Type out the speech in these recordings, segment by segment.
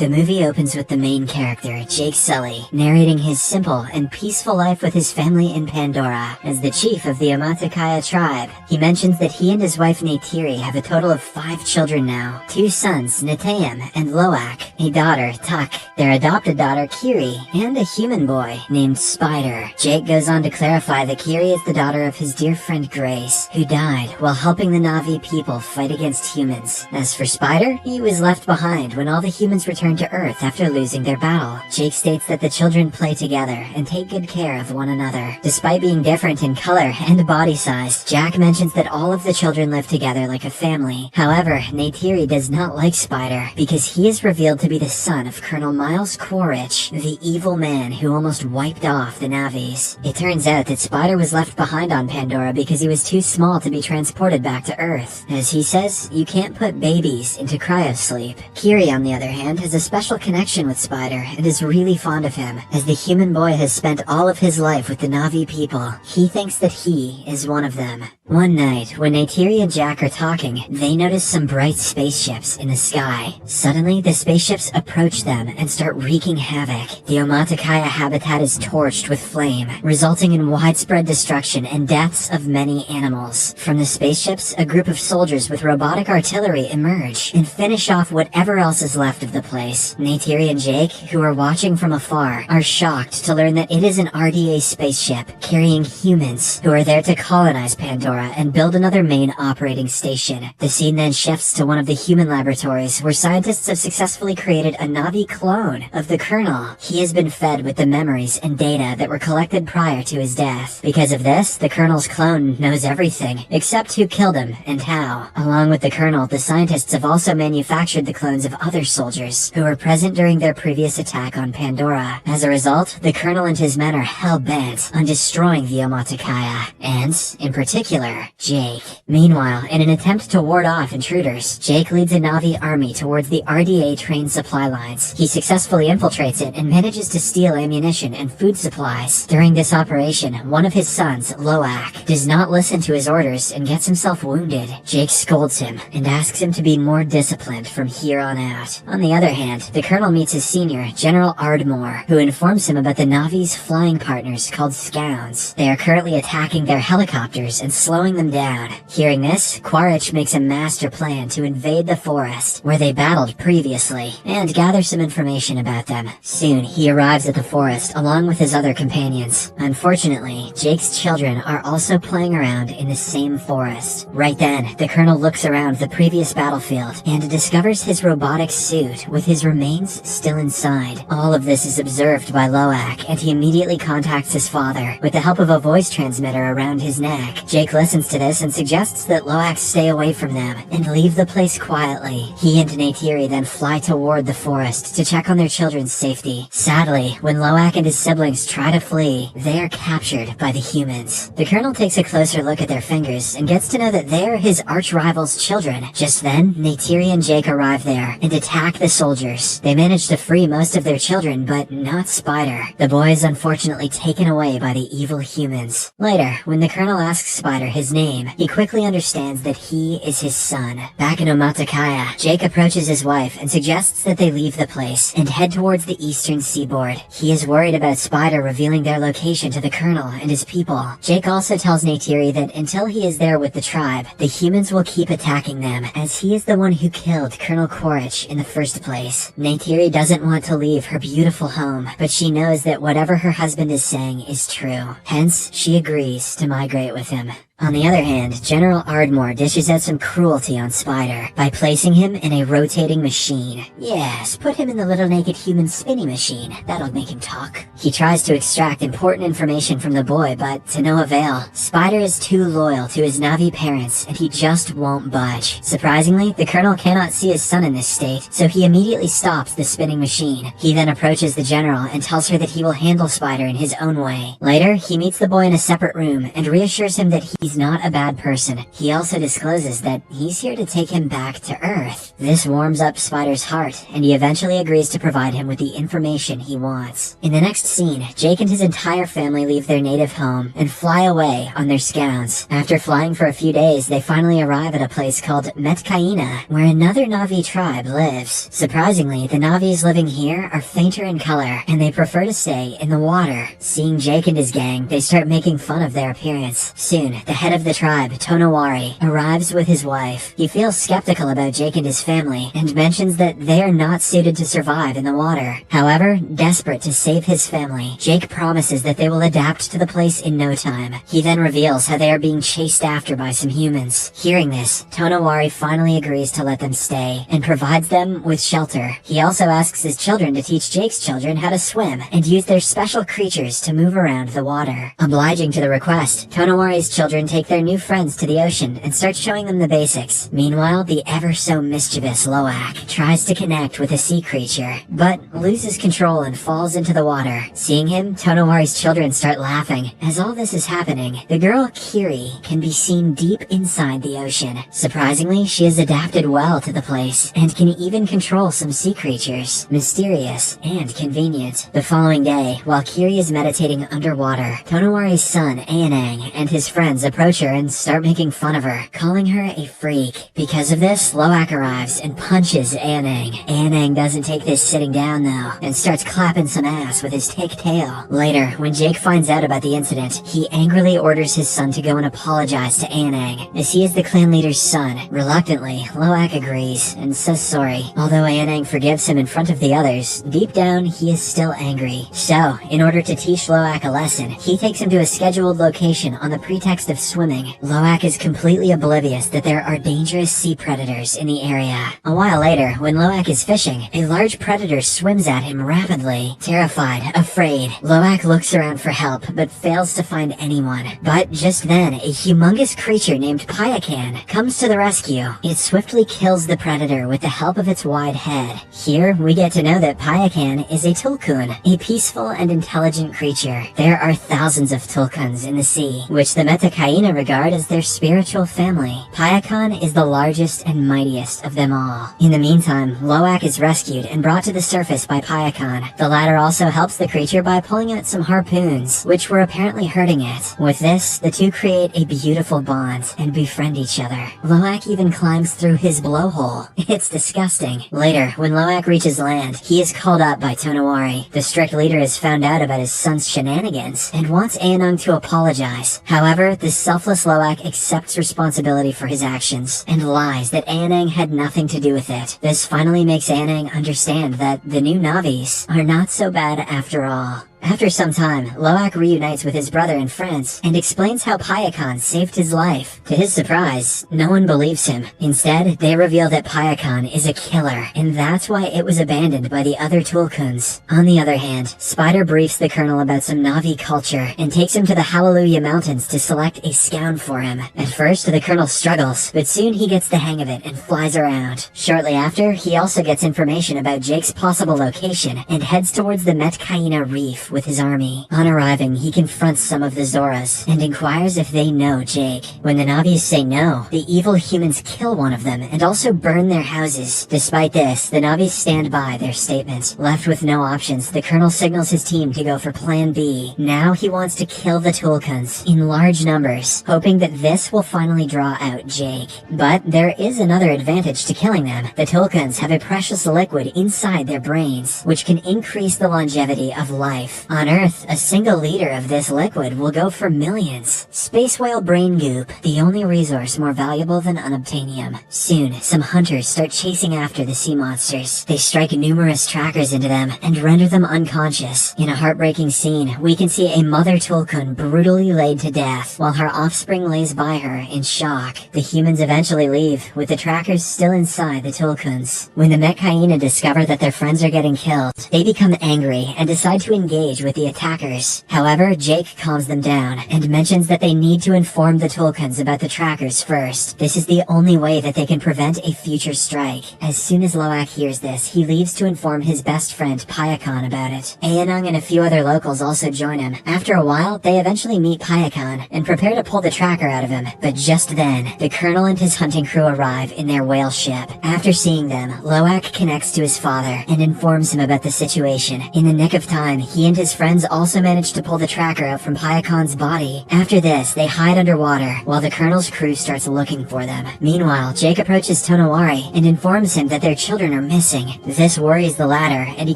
The movie opens with the main character, Jake Sully, narrating his simple and peaceful life with his family in Pandora. As the chief of the Omaticaya tribe, he mentions that he and his wife Neytiri have a total of 5 children now. 2 sons, Neteyam and Loak, a daughter, Tuck, their adopted daughter Kiri, and a human boy named Spider. Jake goes on to clarify that Kiri is the daughter of his dear friend Grace, who died while helping the Na'vi people fight against humans. As for Spider, he was left behind when all the humans returned to Earth after losing their battle. Jake states that the children play together and take good care of one another. Despite being different in color and body size, Jack mentions that all of the children live together like a family. However, Neytiri does not like Spider because he is revealed to be the son of Colonel Miles Quaritch, the evil man who almost wiped off the Na'vis. It turns out that Spider was left behind on Pandora because he was too small to be transported back to Earth. As he says, you can't put babies into cryosleep. Kiri, on the other hand, has a special connection with Spider and is really fond of him. As the human boy has spent all of his life with the Na'vi people, he thinks that he is one of them. One night, when Neytiri and Jack are talking, they notice some bright spaceships in the sky. Suddenly, the spaceships approach them and start wreaking havoc. The Omaticaya habitat is torched with flame, resulting in widespread destruction and deaths of many animals. From the spaceships, a group of soldiers with robotic artillery emerge and finish off whatever else is left of the place. Neytiri and Jake, who are watching from afar, are shocked to learn that it is an RDA spaceship carrying humans who are there to colonize Pandora and build another main operating station. The scene then shifts to one of the human laboratories where scientists have successfully created a Na'vi clone of the Colonel. He has been fed with the memories and data that were collected prior to his death. Because of this, the Colonel's clone knows everything, except who killed him and how. Along with the Colonel, the scientists have also manufactured the clones of other soldiers who were present during their previous attack on Pandora. As a result, the Colonel and his men are hell-bent on destroying the Omaticaya, and, in particular, Jake. Meanwhile, in an attempt to ward off intruders, Jake leads a Na'vi army towards the RDA train supply lines. He successfully infiltrates it and manages to steal ammunition and food supplies. During this operation, one of his sons, Loak, does not listen to his orders and gets himself wounded. Jake scolds him and asks him to be more disciplined from here on out. On the other hand, the Colonel meets his senior, General Ardmore, who informs him about the Na'vi's flying partners called Scounds. They are currently attacking their helicopters and slowing them down. Hearing this, Quaritch makes a master plan to invade the forest, where they battled previously, and gather some information about them. Soon, he arrives at the forest along with his other companions. Unfortunately, Jake's children are also playing around in the same forest. Right then, the Colonel looks around the previous battlefield and discovers his robotic suit with his remains still inside. All of this is observed by Loak, and he immediately contacts his father with the help of a voice transmitter around his neck. Jake listens to this and suggests that Loak stay away from them and leave the place quietly. He and Neytiri then fly toward the forest to check on their children's safety. Sadly, when Loak and his siblings try to flee, they are captured by the humans. The Colonel takes a closer look at their fingers and gets to know that they are his arch-rival's children. Just then, Neytiri and Jake arrive there and attack the soldiers. They manage to free most of their children, but not Spider. The boy is unfortunately taken away by the evil humans. Later, when the Colonel asks Spider his name, he quickly understands that he is his son. Back in Omaticaya, Jake approaches his wife and suggests that they leave the place and head towards the eastern seaboard. He is worried about Spider revealing their location to the Colonel and his people. Jake also tells Neytiri that until he is there with the tribe, the humans will keep attacking them, as he is the one who killed Colonel Quaritch in the first place. Neytiri doesn't want to leave her beautiful home, but she knows that whatever her husband is saying is true. Hence, she agrees to migrate with him. On the other hand, General Ardmore dishes out some cruelty on Spider by placing him in a rotating machine. Yes, put him in the little naked human spinning machine. That'll make him talk. He tries to extract important information from the boy, but to no avail. Spider is too loyal to his Na'vi parents, and he just won't budge. Surprisingly, the Colonel cannot see his son in this state, so he immediately stops the spinning machine. He then approaches the General and tells her that he will handle Spider in his own way. Later, he meets the boy in a separate room and reassures him that he he's not a bad person. He also discloses that he's here to take him back to Earth. This warms up Spider's heart, and he eventually agrees to provide him with the information he wants. In the next scene, Jake and his entire family leave their native home and fly away on their Scounds. After flying for a few days, they finally arrive at a place called Metkayina, where another Na'vi tribe lives. Surprisingly, the Na'vis living here are fainter in color, and they prefer to stay in the water. Seeing Jake and his gang, they start making fun of their appearance. Soon, the head of the tribe, Tonowari, arrives with his wife. He feels skeptical about Jake and his family, and mentions that they are not suited to survive in the water. However, desperate to save his family, Jake promises that they will adapt to the place in no time. He then reveals how they are being chased after by some humans. Hearing this, Tonowari finally agrees to let them stay, and provides them with shelter. He also asks his children to teach Jake's children how to swim, and use their special creatures to move around the water. Obliging to the request, Tonowari's children take their new friends to the ocean and start showing them the basics. Meanwhile, the ever-so-mischievous Loak tries to connect with a sea creature, but loses control and falls into the water. Seeing him, Tonowari's children start laughing. As all this is happening, the girl Kiri can be seen deep inside the ocean. Surprisingly, she has adapted well to the place, and can even control some sea creatures. Mysterious and convenient. The following day, while Kiri is meditating underwater, Tonowari's son, Aonang, and his friends approach her and start making fun of her, calling her a freak. Because of this, Loak arrives and punches Aonang. Aonang doesn't take this sitting down though, and starts clapping some ass with his thick tail. Later, when Jake finds out about the incident, he angrily orders his son to go and apologize to Aonang, as he is the clan leader's son. Reluctantly, Loak agrees and says sorry. Although Aonang forgives him in front of the others, deep down he is still angry. So, in order to teach Loak a lesson, he takes him to a scheduled location on the pretext of swimming. Loak is completely oblivious that there are dangerous sea predators in the area. A while later, when Loak is fishing, a large predator swims at him rapidly. Terrified, afraid, Loak looks around for help, but fails to find anyone. But just then, a humongous creature named Payakan comes to the rescue. It swiftly kills the predator with the help of its wide head. Here, we get to know that Payakan is a Tulkun, a peaceful and intelligent creature. There are thousands of Tulkuns in the sea, which the Metkayina regard as their spiritual family. Payakan is the largest and mightiest of them all. In the meantime, Loak is rescued and brought to the surface by Payakan. The latter also helps the creature by pulling out some harpoons, which were apparently hurting it. With this, the two create a beautiful bond and befriend each other. Loak even climbs through his blowhole. It's disgusting. Later, when Loak reaches land, he is called up by Tonowari. The strict leader has found out about his son's shenanigans and wants Aonang to apologize. However, the selfless Loak accepts responsibility for his actions and lies that Aonang had nothing to do with it. This finally makes Aonang understand that the new Na'vis are not so bad after all. After some time, Loak reunites with his brother and friends and explains how Payakan saved his life. To his surprise, no one believes him. Instead, they reveal that Payakan is a killer, and that's why it was abandoned by the other Tulkuns. On the other hand, Spider briefs the Colonel about some Na'vi culture and takes him to the Hallelujah Mountains to select a Scound for him. At first, the Colonel struggles, but soon he gets the hang of it and flies around. Shortly after, he also gets information about Jake's possible location and heads towards the Metkayina Reef with his army. On arriving, he confronts some of the Zoras and inquires if they know Jake. When the Na'vis say no, the evil humans kill one of them and also burn their houses. Despite this, the Na'vis stand by their statement. Left with no options, the Colonel signals his team to go for Plan B. Now he wants to kill the Tulkuns in large numbers, hoping that this will finally draw out Jake. But there is another advantage to killing them. The Tulkuns have a precious liquid inside their brains, which can increase the longevity of life. On Earth, a single liter of this liquid will go for millions. Space whale brain goop, the only resource more valuable than unobtainium. Soon, some hunters start chasing after the sea monsters. They strike numerous trackers into them and render them unconscious. In a heartbreaking scene, we can see a mother Tulkun brutally laid to death, while her offspring lays by her in shock. The humans eventually leave, with the trackers still inside the Tulkuns. When the Metkayina discover that their friends are getting killed, they become angry and decide to engage engage with the attackers. However, Jake calms them down and mentions that they need to inform the Tulkuns about the trackers first. This is the only way that they can prevent a future strike. As soon as Loak hears this, he leaves to inform his best friend Payakan about it. Aonung and a few other locals also join him. After a while, they eventually meet Payakan and prepare to pull the tracker out of him. But just then, the colonel and his hunting crew arrive in their whale ship. After seeing them, Loak connects to his father and informs him about the situation. In the nick of time, he and his friends also manage to pull the tracker out from Payakan's body. After this, they hide underwater while the colonel's crew starts looking for them. Meanwhile, Jake approaches Tonowari and informs him that their children are missing. This worries the latter, and he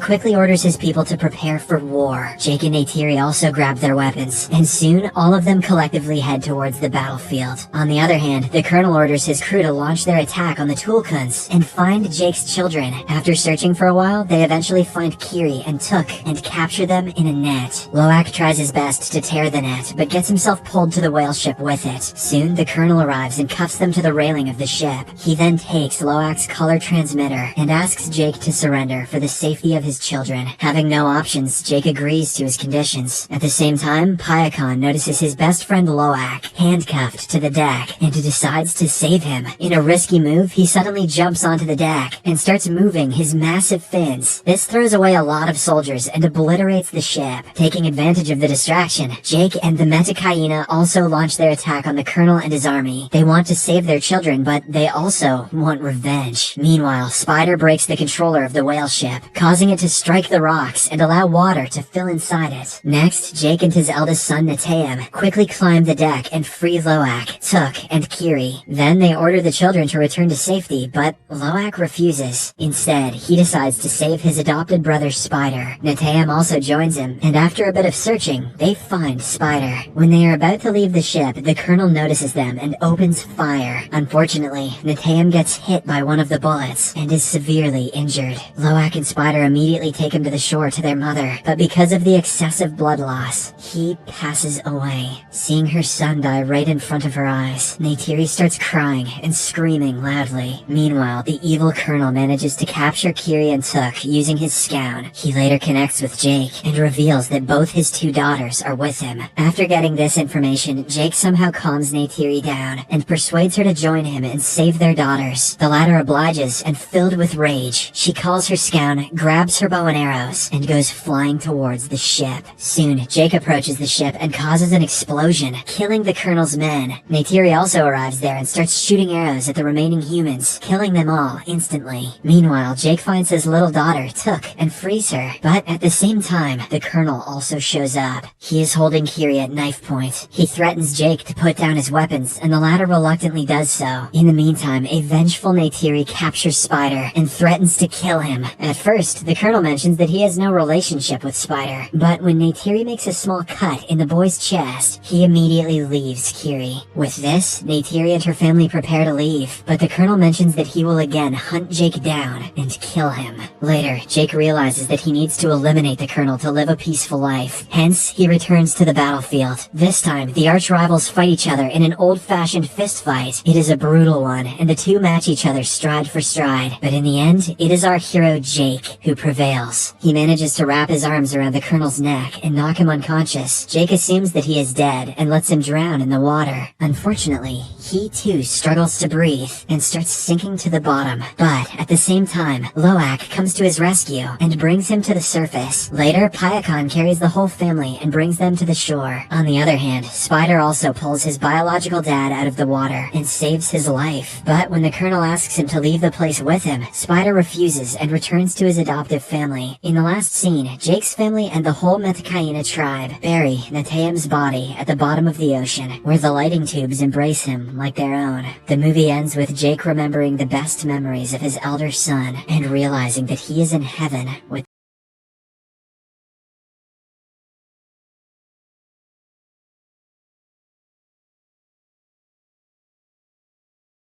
quickly orders his people to prepare for war. Jake and Neytiri also grab their weapons, and soon all of them collectively head towards the battlefield. On the other hand, the colonel orders his crew to launch their attack on the Tulkuns and find Jake's children. After searching for a while, they eventually find Kiri and Took and capture them in a net. Loak tries his best to tear the net, but gets himself pulled to the whale ship with it. Soon, the colonel arrives and cuffs them to the railing of the ship. He then takes Loak's color transmitter and asks Jake to surrender for the safety of his children. Having no options, Jake agrees to his conditions. At the same time, Payakan notices his best friend Loak handcuffed to the deck and decides to save him. In a risky move, he suddenly jumps onto the deck and starts moving his massive fins. This throws away a lot of soldiers and obliterates the ship. Taking advantage of the distraction, Jake and the Metkayina also launch their attack on the colonel and his army. They want to save their children, but they also want revenge. Meanwhile, Spider breaks the controller of the whale ship, causing it to strike the rocks and allow water to fill inside it. Next, Jake and his eldest son Neteyam quickly climb the deck and free Loak, Took, and Kiri. Then they order the children to return to safety, but Loak refuses. Instead, he decides to save his adopted brother Spider. Neteyam also joins him, and after a bit of searching, they find Spider. When they are about to leave the ship, the colonel notices them and opens fire. Unfortunately, Neteyam gets hit by one of the bullets and is severely injured. Loak and Spider immediately take him to the shore to their mother, but because of the excessive blood loss, he passes away. Seeing her son die right in front of her eyes, Neytiri starts crying and screaming loudly. Meanwhile, the evil colonel manages to capture Kiri and Took using his scown. He later connects with Jake and reveals that both his two daughters are with him. After getting this information, Jake somehow calms Neytiri down and persuades her to join him and save their daughters. The latter obliges, and filled with rage, she calls her scown, grabs her bow and arrows, and goes flying towards the ship. Soon, Jake approaches the ship and causes an explosion, killing the colonel's men. Neytiri also arrives there and starts shooting arrows at the remaining humans, killing them all instantly. Meanwhile, Jake finds his little daughter, Took, and frees her. But at the same time, the colonel also shows up. He is holding Kiri at knife point. He threatens Jake to put down his weapons, and the latter reluctantly does so. In the meantime, a vengeful Neytiri captures Spider and threatens to kill him. At first, the colonel mentions that he has no relationship with Spider, but when Neytiri makes a small cut in the boy's chest, he immediately leaves Kiri. With this, Neytiri and her family prepare to leave, but the colonel mentions that he will again hunt Jake down and kill him. Later, Jake realizes that he needs to eliminate the colonel to live a peaceful life. Hence, he returns to the battlefield. This time, the arch rivals fight each other in an old-fashioned fist fight. It is a brutal one, and the two match each other stride for stride. But in the end, it is our hero Jake who prevails. He manages to wrap his arms around the colonel's neck and knock him unconscious. Jake assumes that he is dead and lets him drown in the water. Unfortunately, he too struggles to breathe and starts sinking to the bottom. But at the same time, Loak comes to his rescue and brings him to the surface. Later, Payakan carries the whole family and brings them to the shore. On the other hand, Spider also pulls his biological dad out of the water and saves his life. But when the colonel asks him to leave the place with him, Spider refuses and returns to his adoptive family. In the last scene, Jake's family and the whole Metkayina tribe bury Neteyam's body at the bottom of the ocean, where the lighting tubes embrace him like their own. The movie ends with Jake remembering the best memories of his elder son and realizing that he is in heaven with